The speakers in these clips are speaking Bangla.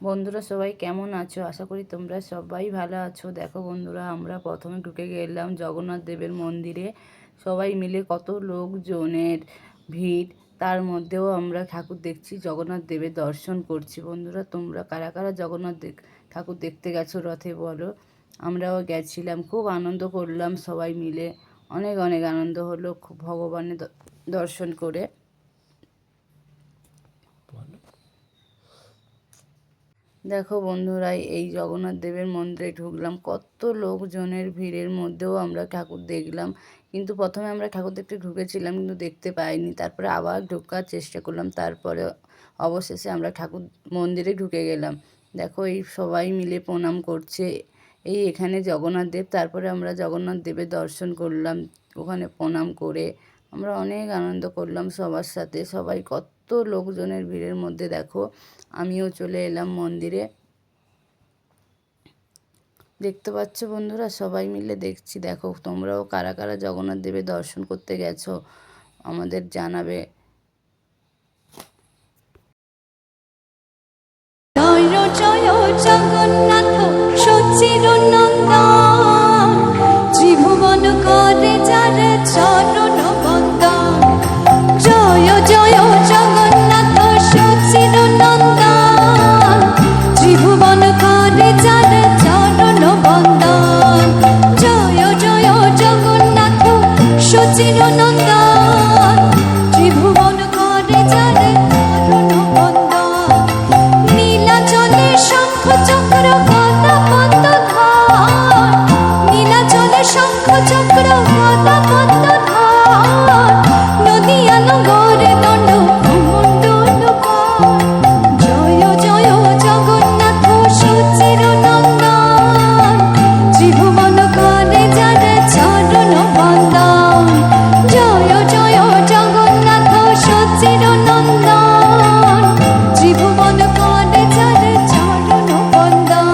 বন্ধুরা সবাই কেমন আছো? আশা করি তোমরা সবাই ভালো আছো। দেখো বন্ধুরা, আমরা প্রথমে ঢুকে গেলাম জগন্নাথ দেবের মন্দিরে। সবাই মিলে কত লোকজনের ভিড়, তার মধ্যেও আমরা ঠাকুর দেখছি, জগন্নাথ দেবের দর্শন করছি। বন্ধুরা, তোমরা কারা কারা জগন্নাথ ঠাকুর দেখতে গেছো রথে বলো? আমরাও গেছিলাম, খুব আনন্দ করলাম সবাই মিলে। অনেক অনেক আনন্দ হলো খুব ভগবানের দর্শন করে। দেখো বন্ধুরা, এই জগন্নাথ দেবের মন্দিরে ঢুকলাম, কত লোকজনের ভিড়ের মধ্যেও আমরা ঠাকুর দেখলাম। কিন্তু প্রথমে আমরা ঠাকুর দেখতে ঢুকেছিলাম, কিন্তু দেখতে পাইনি। তারপরে আবার ঢোকার চেষ্টা করলাম, তারপরে অবশেষে আমরা ঠাকুর মন্দিরে ঢুকে গেলাম। দেখো, এই সবাই মিলে প্রণাম করছে। এই এখানে জগন্নাথ দেব, তারপরে আমরা জগন্নাথ দেবের দর্শন করলাম। ওখানে প্রণাম করে আমরা অনেক আনন্দ করলাম সবার সাথে। সবাই কত লোকজনের ভিড়ের মধ্যে দেখো আমিও চলে এলাম মন্দিরে। দেখতে পাচ্ছ বন্ধুরা, সবাই মিলে দেখছি। দেখো তোমরাও কারা কারা জগন্নাথ দেবের দর্শন করতে গেছো আমাদের জানাবে। জয় জয় জগন্নাথ সচিরনন্দন, ত্রিভুবন করে যার চরণ বন্দন। জয় জয় জগন্নাথ সচিরনন্দন, ত্রিভুবন করে যার চরণ বন্দন। জয় জয় জগন্নাথ সচিরনন্দন, ত্রিভুবন করে যার চরণ বন্দন। নীলাচলে শঙ্খ চক্র গদা পদ্মধর, নীলাচলে শঙ্খ চক্র গদা পদ্মধর। নদিয়া নগরে দণ্ড কমণ্ডলকর। জয় জয় জগন্নাথ সচিরনন্দন, ত্রিভুবন করে যার চরণ বন্দন। জয় জয় জগন্নাথ সচিরনন্দন, ত্রিভুবন করে যার চরণ বন্দন।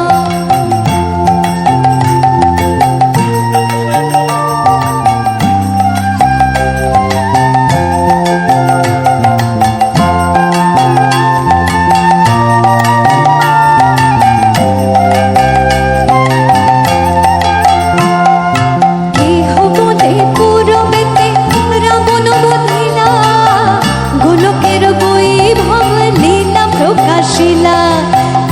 কেহ বলে পূরবেতে রাবণ বধিলা, গোলকের বৈভব লীলা প্রকাশিলা।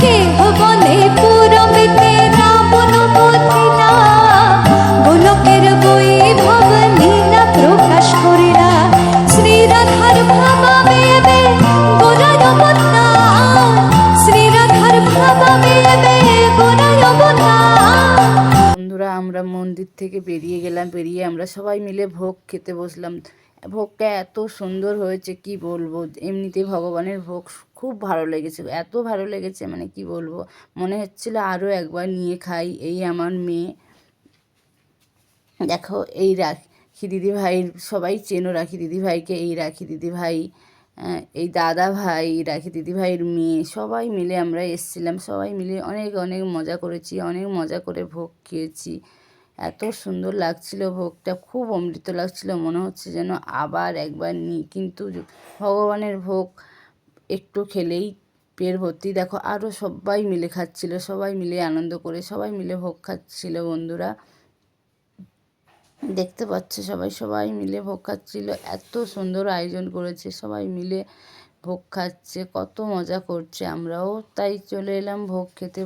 কেহ বলে পূরবেতে রাবণ বধিলা, গোলকের বৈভব লীলা প্রকাশ করিলা। শ্রীরাধার ভাবাবে এবে গোরায় অবতার, শ্রীরাধার ভাবাবে এবে গোরায় অবতার। বন্ধুরা, আমরা মন্দির থেকে বেরিয়ে গেলাম। বেরিয়ে আমরা সবাই মিলে ভোগ খেতে বসলাম। ভোগটা এত সুন্দর হয়েছে কি বলবো। এমনিতেই ভগবানের ভোগ খুব ভালো লেগেছে, এত ভালো লেগেছে মানে কি বলবো। মনে হচ্ছিল আরও একবার নিয়ে খাই। এই আমার মেয়ে, দেখো এই রাখি দিদি ভাইয়ের, সবাই চেনো রাখি দিদি ভাইকে। এই রাখি দিদি ভাই, এই দাদা ভাই, রাখি দিদি ভাইয়ের মেয়ে, সবাই মিলে আমরা এসেছিলাম। সবাই মিলে অনেক অনেক মজা করেছি, অনেক মজা করে ভোগ খেয়েছি। এত সুন্দর লাগছিল ভোগটা, খুব অমৃত লাগছিল। মনে হচ্ছে যেন আবার একবার নিই। কিন্তু ভগবানের ভোগ একটু খেলেই পেট ভর্তি। দেখো আরও সবাই মিলে খাচ্ছিল, সবাই মিলে আনন্দ করে সবাই মিলে ভোগ খাচ্ছিল। বন্ধুরা দেখতে পাচ্ছ, সবাই সবাই মিলে ভোগ খাচ্ছিল। এত সুন্দর আয়োজন করেছে, সবাই মিলে ভোগ খাচ্ছে, কত মজা করছে। আমরাও তাই চলে এলাম ভোগ খেতে।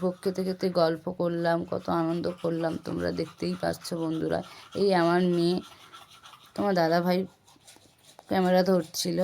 ভোগ খেতে খেতে গল্প করলাম, কত আনন্দ করলাম। তোমরা দেখতেই পাচ্ছ বন্ধুরা। এই আমার মেয়ে, তোমার দাদা ভাই ক্যামেরা ধরছিল।